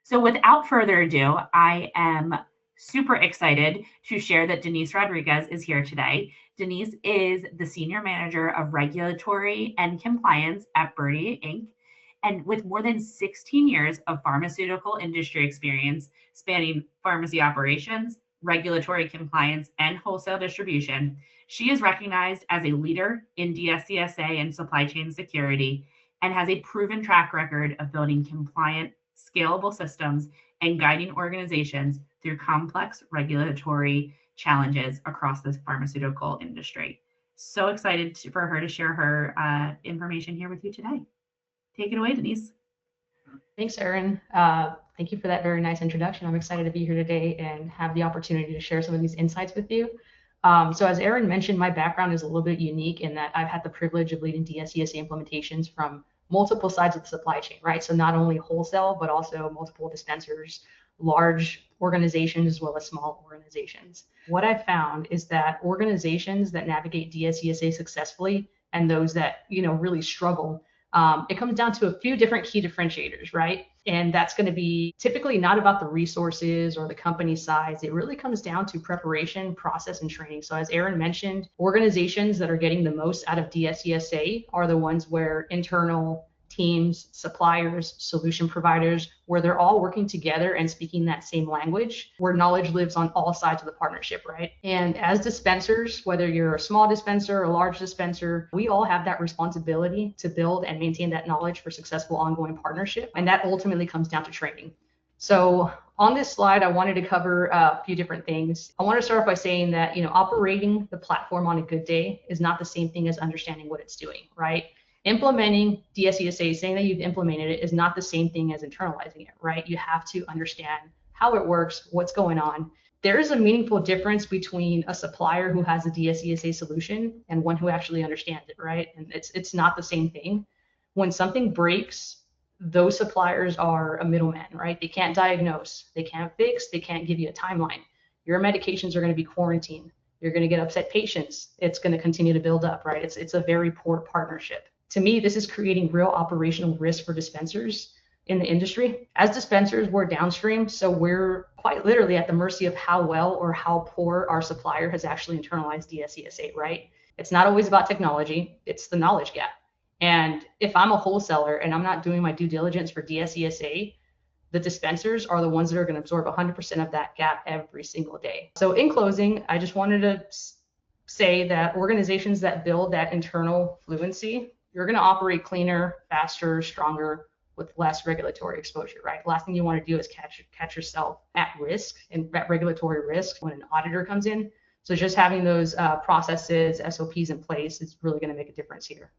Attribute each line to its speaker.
Speaker 1: So without further ado, I am super excited to share that Denise Rodriguez is here today. Denise is the Senior Manager of Regulatory and Compliance at Byrdie Inc. And with more than 16 years of pharmaceutical industry experience spanning pharmacy operations, regulatory compliance, and wholesale distribution, she is recognized as a leader in DSCSA and supply chain security and has a proven track record of building compliant, scalable systems and guiding organizations through complex regulatory challenges across this pharmaceutical industry. So excited for her to share her information here with you today. Take it away, Denise.
Speaker 2: Thanks, Erin. Thank you for that very nice introduction. I'm excited to be here today and have the opportunity to share some of these insights with you. So as Erin mentioned, my background is a little bit unique in that I've had the privilege of leading DSCSA implementations from multiple sides of the supply chain, right? So not only wholesale, but also multiple dispensers, large organizations, as well as small organizations. What I found is that organizations that navigate DSCSA successfully and those that, really struggle, it comes down to a few different key differentiators, right? And that's going to be typically not about the resources or the company size. It really comes down to preparation, process, and training. So as Erin mentioned, organizations that are getting the most out of DSCSA are the ones where internal teams, suppliers, solution providers, where they're all working together and speaking that same language, where knowledge lives on all sides of the partnership, right? And as dispensers, whether you're a small dispenser or a large dispenser, we all have that responsibility to build and maintain that knowledge for successful ongoing partnership. And that ultimately comes down to training. So on this slide, I wanted to cover a few different things. I want to start off by saying that, operating the platform on a good day is not the same thing as understanding what it's doing, right? Implementing DSCSA, saying that you've implemented it, is not the same thing as internalizing it, right? You have to understand how it works, what's going on. There is a meaningful difference between a supplier who has a DSCSA solution and one who actually understands it, right? And it's not the same thing. When something breaks, those suppliers are a middleman, right? They can't diagnose, they can't fix, they can't give you a timeline. Your medications are going to be quarantined. You're going to get upset patients. It's going to continue to build up, right? It's a very poor partnership. To me, this is creating real operational risk for dispensers in the industry. As dispensers, we're downstream, so we're quite literally at the mercy of how well or how poor our supplier has actually internalized DSCSA, right? It's not always about technology, it's the knowledge gap. And if I'm a wholesaler and I'm not doing my due diligence for DSCSA, the dispensers are the ones that are going to absorb 100% of that gap every single day. So in closing, I just wanted to say that organizations that build that internal fluency, you're going to operate cleaner, faster, stronger, with less regulatory exposure, right? The last thing you want to do is catch yourself at risk and at regulatory risk when an auditor comes in. So just having those processes, SOPs in place is really going to make a difference here.